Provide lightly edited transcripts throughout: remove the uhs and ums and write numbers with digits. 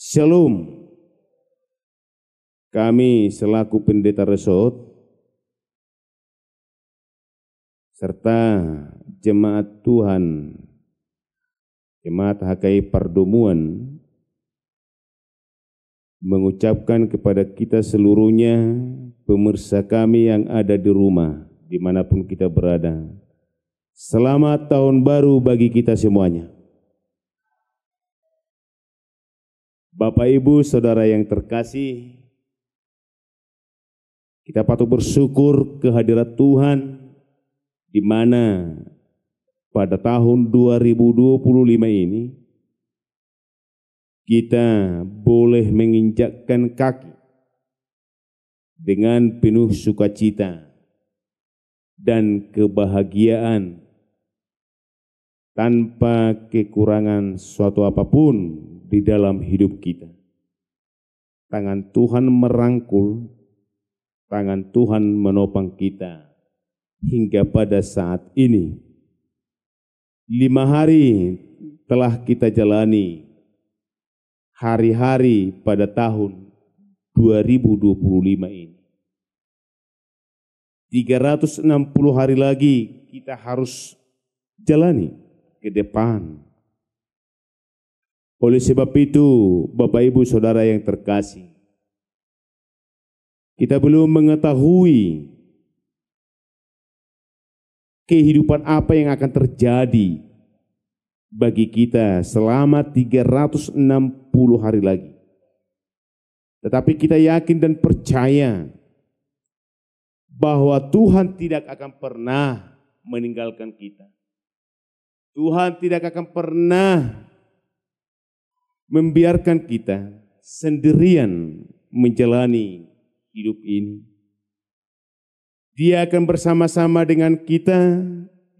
Shalom. Kami selaku pendeta resort serta jemaat Tuhan, jemaat HKI Pardomuan mengucapkan kepada kita seluruhnya, pemirsa kami yang ada di rumah, dimanapun kita berada, selamat tahun baru bagi kita semuanya. Bapak, Ibu, Saudara yang terkasih, kita patut bersyukur kehadirat Tuhan di mana pada tahun 2025 ini kita boleh menginjakkan kaki dengan penuh sukacita dan kebahagiaan tanpa kekurangan suatu apapun di dalam hidup kita. Tangan Tuhan merangkul, tangan Tuhan menopang kita hingga pada saat ini. 5 hari telah kita jalani hari-hari pada tahun 2025 ini. 360 hari lagi kita harus jalani ke depan. Oleh sebab itu, Bapak, Ibu, Saudara yang terkasih, kita belum mengetahui kehidupan apa yang akan terjadi bagi kita selama 360 hari lagi. Tetapi kita yakin dan percaya bahwa Tuhan tidak akan pernah meninggalkan kita. Tuhan tidak akan pernah membiarkan kita sendirian menjalani hidup ini. Dia akan bersama-sama dengan kita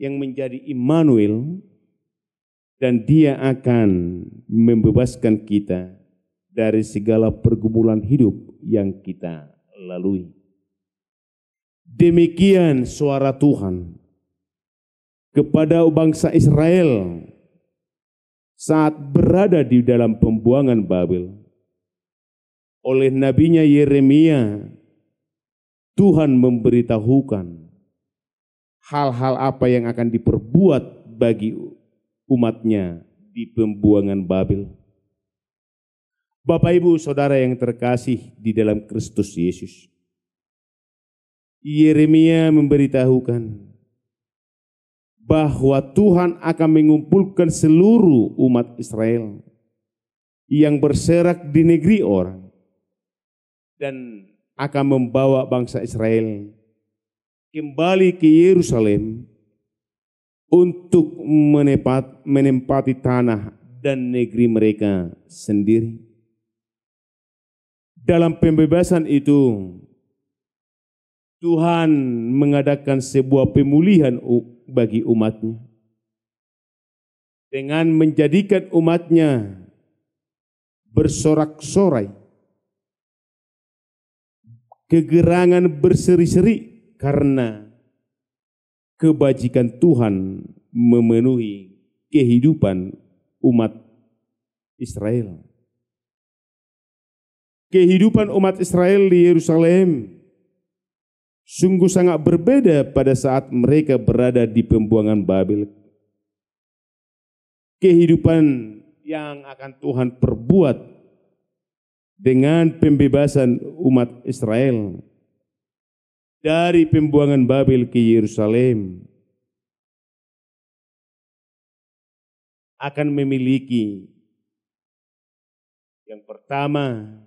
yang menjadi Immanuel, dan Dia akan membebaskan kita dari segala pergumulan hidup yang kita lalui. Demikian suara Tuhan kepada bangsa Israel saat berada di dalam pembuangan Babel. Oleh nabinya Yeremia, Tuhan memberitahukan hal-hal apa yang akan diperbuat bagi umatnya di pembuangan Babel. Bapak, Ibu, Saudara yang terkasih di dalam Kristus Yesus, Yeremia memberitahukan bahwa Tuhan akan mengumpulkan seluruh umat Israel yang berserak di negeri orang dan akan membawa bangsa Israel kembali ke Yerusalem untuk menempati tanah dan negeri mereka sendiri. Dalam pembebasan itu, Tuhan mengadakan sebuah pemulihan bagi umatnya dengan menjadikan umatnya bersorak-sorai, kegerangan berseri-seri karena kebajikan Tuhan memenuhi kehidupan umat Israel. Kehidupan umat Israel di Yerusalem sungguh sangat berbeda pada saat mereka berada di pembuangan Babel. Kehidupan yang akan Tuhan perbuat dengan pembebasan umat Israel dari pembuangan Babel ke Yerusalem akan memiliki yang pertama,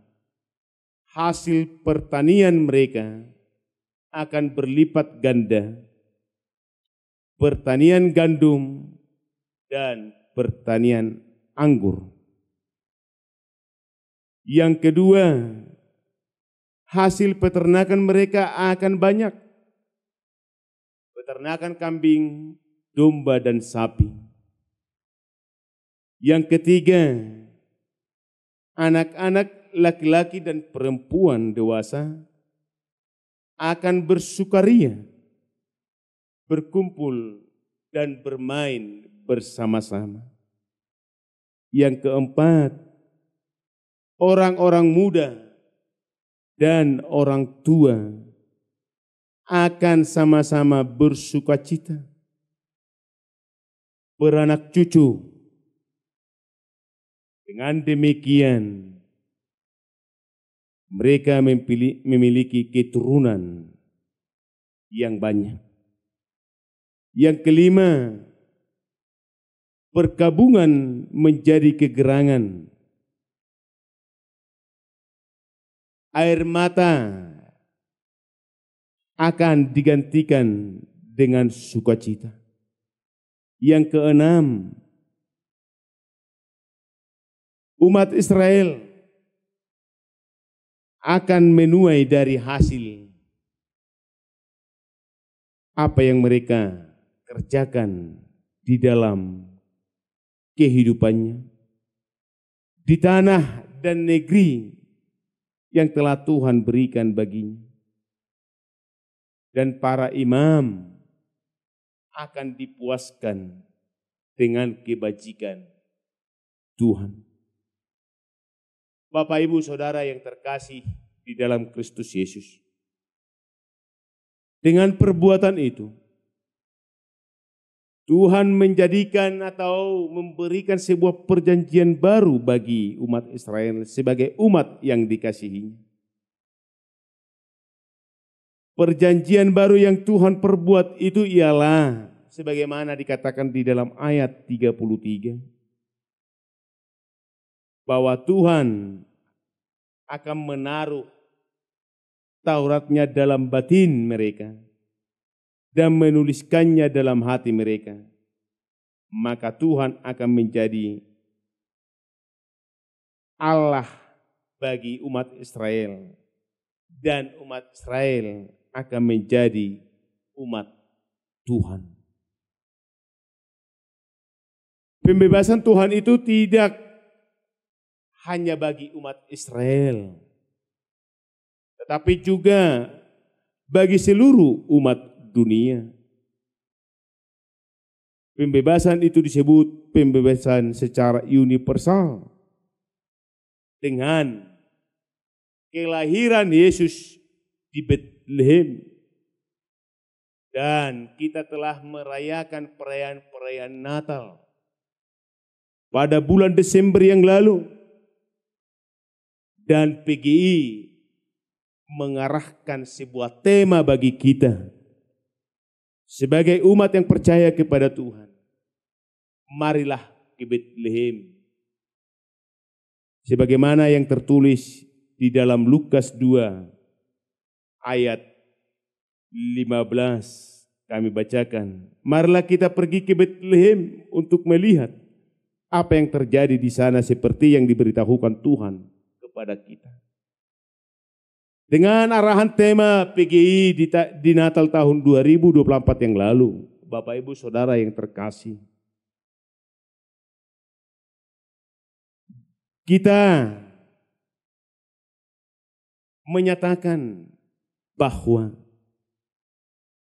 hasil pertanian mereka akan berlipat ganda, pertanian gandum dan pertanian anggur. Yang kedua, hasil peternakan mereka akan banyak, peternakan kambing, domba dan sapi. Yang ketiga, anak-anak laki-laki dan perempuan dewasa akan bersukaria, berkumpul dan bermain bersama-sama. Yang keempat, orang-orang muda, dan orang tua akan sama-sama bersukacita, beranak cucu. Dengan demikian, mereka memiliki keturunan yang banyak. Yang kelima, perkabungan menjadi kegerangan. Air mata akan digantikan dengan sukacita. Yang keenam, umat Israel akan menuai dari hasil apa yang mereka kerjakan di dalam kehidupannya, di tanah dan negeri yang telah Tuhan berikan baginya. Dan para imam akan dipuaskan dengan kebajikan Tuhan. Bapak, Ibu, Saudara yang terkasih di dalam Kristus Yesus. Dengan perbuatan itu, Tuhan menjadikan atau memberikan sebuah perjanjian baru bagi umat Israel sebagai umat yang dikasihinya. Perjanjian baru yang Tuhan perbuat itu ialah sebagaimana dikatakan di dalam ayat 33. Bahwa Tuhan akan menaruh Tauratnya dalam batin mereka dan menuliskannya dalam hati mereka. Maka Tuhan akan menjadi Allah bagi umat Israel dan umat Israel akan menjadi umat Tuhan. Pembebasan Tuhan itu tidak hanya bagi umat Israel, tetapi juga bagi seluruh umat dunia. Pembebasan itu disebut pembebasan secara universal dengan kelahiran Yesus di Bethlehem. Dan kita telah merayakan perayaan Natal pada bulan Desember yang lalu. Dan PGI mengarahkan sebuah tema bagi kita sebagai umat yang percaya kepada Tuhan. Marilah ke Bethlehem. Sebagaimana yang tertulis di dalam Lukas 2 ayat 15 kami bacakan. Marilah kita pergi ke Bethlehem untuk melihat apa yang terjadi di sana seperti yang diberitahukan Tuhan kepada kita. Dengan arahan tema PGI di Natal tahun 2024 yang lalu, Bapak, Ibu, Saudara yang terkasih, kita menyatakan bahwa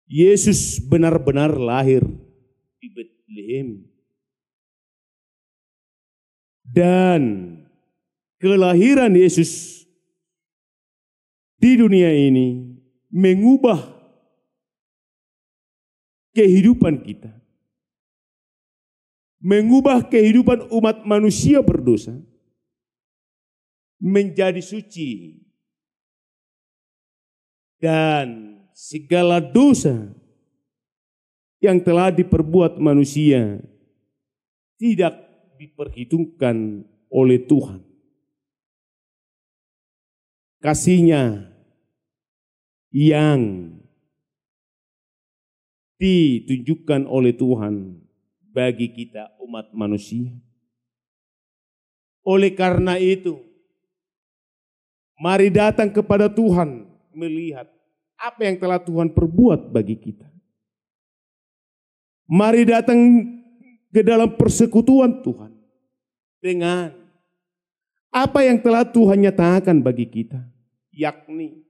Yesus benar-benar lahir di Bethlehem. Dan kelahiran Yesus di dunia ini mengubah kehidupan kita. Mengubah kehidupan umat manusia berdosa menjadi suci. Dan segala dosa yang telah diperbuat manusia tidak diperhitungkan oleh Tuhan. Kasih-Nya yang ditunjukkan oleh Tuhan bagi kita umat manusia. Oleh karena itu, mari datang kepada Tuhan melihat apa yang telah Tuhan perbuat bagi kita. Mari datang ke dalam persekutuan Tuhan dengan apa yang telah Tuhan nyatakan bagi kita, yakni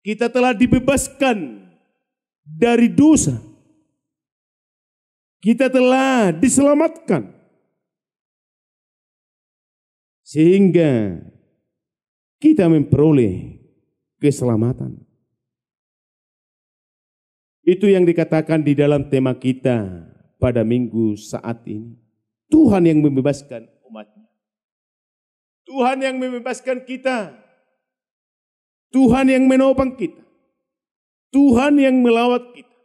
kita telah dibebaskan dari dosa. Kita telah diselamatkan. sehingga kita memperoleh keselamatan. Itu yang dikatakan di dalam tema kita pada minggu saat ini. Tuhan yang membebaskan umatnya. Tuhan yang membebaskan kita. Tuhan yang menopang kita. Tuhan yang melawat kita.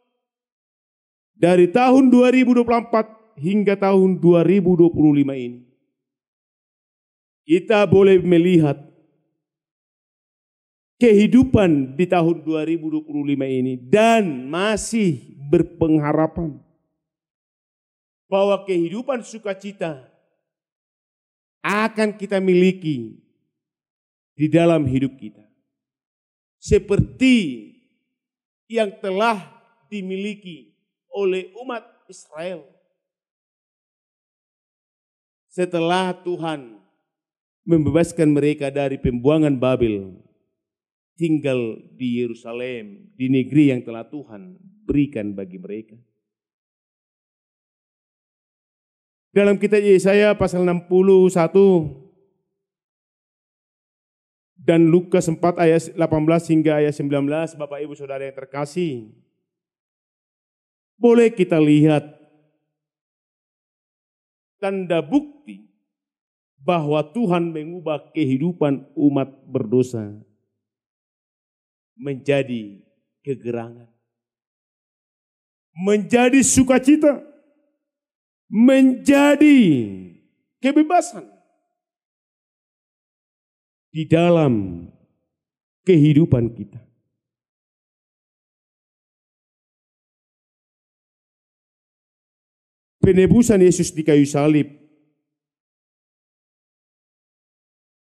Dari tahun 2024 hingga tahun 2025 ini. Kita boleh melihat kehidupan di tahun 2025 ini dan masih berpengharapan bahwa kehidupan sukacita akan kita miliki di dalam hidup kita. Seperti yang telah dimiliki oleh umat Israel setelah Tuhan membebaskan mereka dari pembuangan Babel, tinggal di Yerusalem, di negeri yang telah Tuhan berikan bagi mereka. Dalam kitab Yesaya pasal 61 dan Lukas 4 ayat 18 hingga ayat 19, Bapak Ibu Saudara yang terkasih, boleh kita lihat tanda bukti bahwa Tuhan mengubah kehidupan umat berdosa menjadi kegerangan, menjadi sukacita, menjadi kebebasan di dalam kehidupan kita. Penebusan Yesus di kayu salib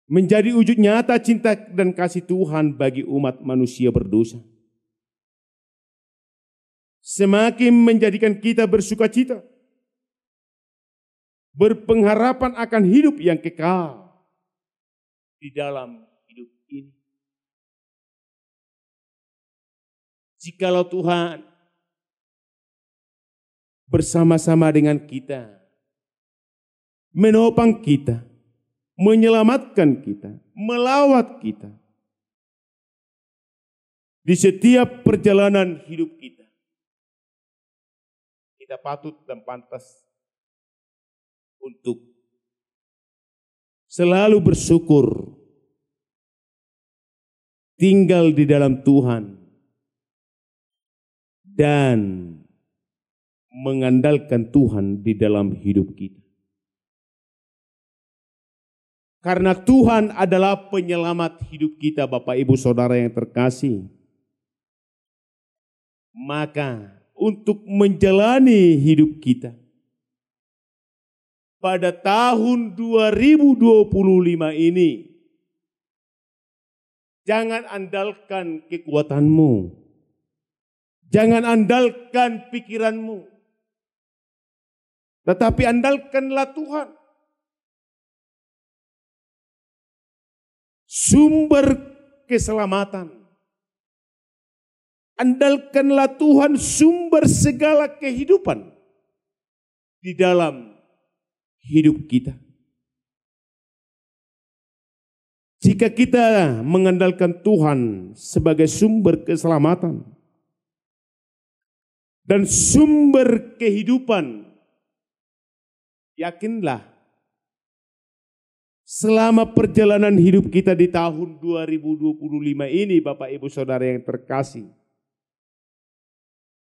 menjadi wujud nyata cinta dan kasih Tuhan bagi umat manusia berdosa. Semakin menjadikan kita bersukacita, berpengharapan akan hidup yang kekal di dalam hidup ini. Jikalau Tuhan bersama-sama dengan kita, menopang kita, menyelamatkan kita, melawat kita di setiap perjalanan hidup kita. Kita patut dan pantas untuk selalu bersyukur, tinggal di dalam Tuhan, dan mengandalkan Tuhan di dalam hidup kita. Karena Tuhan adalah penyelamat hidup kita, Bapak Ibu Saudara yang terkasih. Maka untuk menjalani hidup kita pada tahun 2025 ini, jangan andalkan kekuatanmu, jangan andalkan pikiranmu, tetapi andalkanlah Tuhan. Sumber keselamatan. Andalkanlah Tuhan sumber segala kehidupan di dalam hidup kita. Jika kita mengandalkan Tuhan sebagai sumber keselamatan dan sumber kehidupan, yakinlah selama perjalanan hidup kita di tahun 2025 ini, Bapak Ibu Saudara yang terkasih,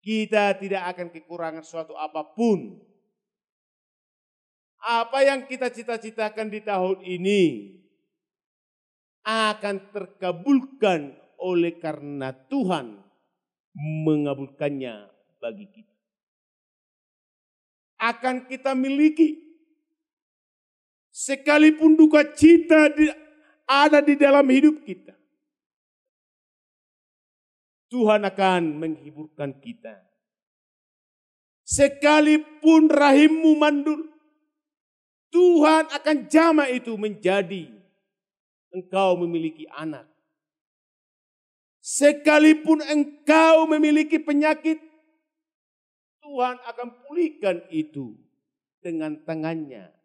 kita tidak akan kekurangan suatu apapun. Apa yang kita cita-citakan di tahun ini akan terkabulkan oleh karena Tuhan mengabulkannya bagi kita. Akan kita miliki. Sekalipun duka cita ada di dalam hidup kita, Tuhan akan menghiburkan kita. Sekalipun rahimmu mandul, Tuhan akan jama itu menjadi engkau memiliki anak. Sekalipun engkau memiliki penyakit, Tuhan akan pulihkan itu dengan tangannya.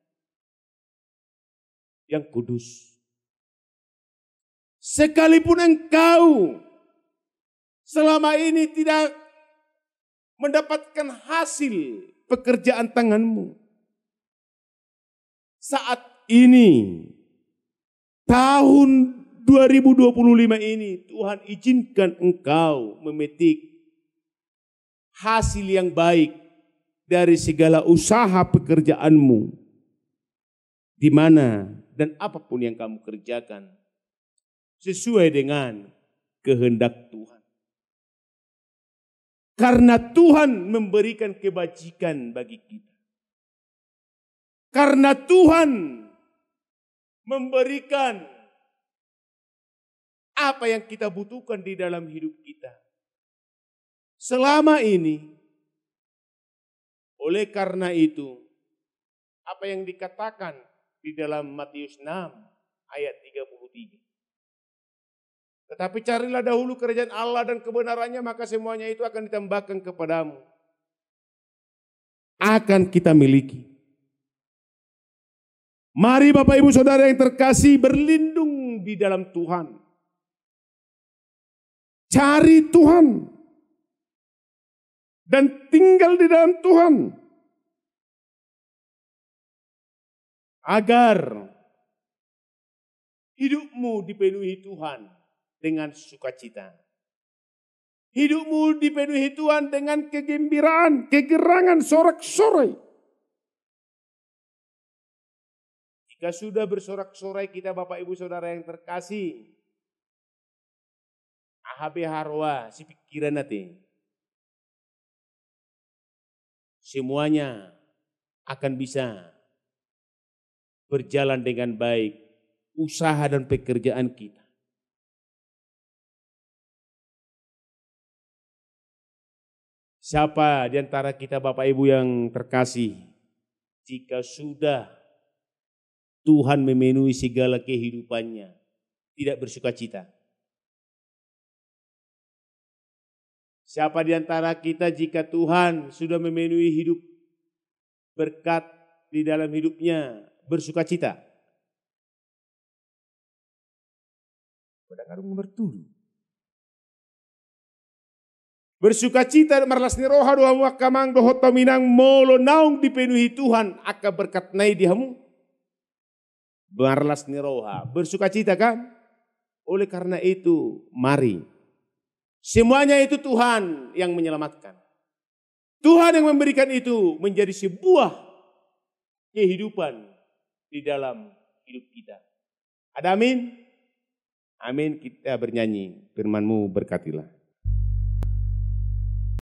yang kudus. Sekalipun engkau selama ini tidak mendapatkan hasil pekerjaan tanganmu, saat ini, tahun 2025 ini, Tuhan izinkan engkau memetik hasil yang baik dari segala usaha pekerjaanmu, di mana dan apapun yang kamu kerjakan, sesuai dengan kehendak Tuhan. Karena Tuhan memberikan kebajikan bagi kita. Karena Tuhan memberikan apa yang kita butuhkan di dalam hidup kita. Selama ini, oleh karena itu, apa yang dikatakan di dalam Matius 6 ayat 33. Tetapi carilah dahulu kerajaan Allah dan kebenarannya, maka semuanya itu akan ditambahkan kepadamu. Akan kita miliki. Mari Bapak Ibu Saudara yang terkasih, berlindung di dalam Tuhan. Cari Tuhan. Dan tinggal di dalam Tuhan. Agar hidupmu dipenuhi Tuhan dengan sukacita. Hidupmu dipenuhi Tuhan dengan kegembiraan, kegerangan, sorak-sorai. Jika sudah bersorak-sorai kita Bapak Ibu Saudara yang terkasih, ahabe harwa si pikiran nanti, semuanya akan bisa berjalan dengan baik, usaha dan pekerjaan kita. Siapa di antara kita Bapak Ibu yang terkasih, jika sudah Tuhan memenuhi segala kehidupannya, tidak bersukacita? Siapa di antara kita jika Tuhan sudah memenuhi hidup berkat di dalam hidupnya, bersukacita? Pada karung nomor 7. Bersukacita marlas ni roha doa wakamang doho taminang molo naung dipenuhi Tuhan aka berkat nai dihamu. Marlas ni roha, bersukacita kan? Oleh karena itu, mari. Semuanya itu Tuhan yang menyelamatkan. Tuhan yang memberikan itu menjadi sebuah kehidupan di dalam hidup kita. Ada amin? Amin, kita bernyanyi. Firman-Mu berkatilah.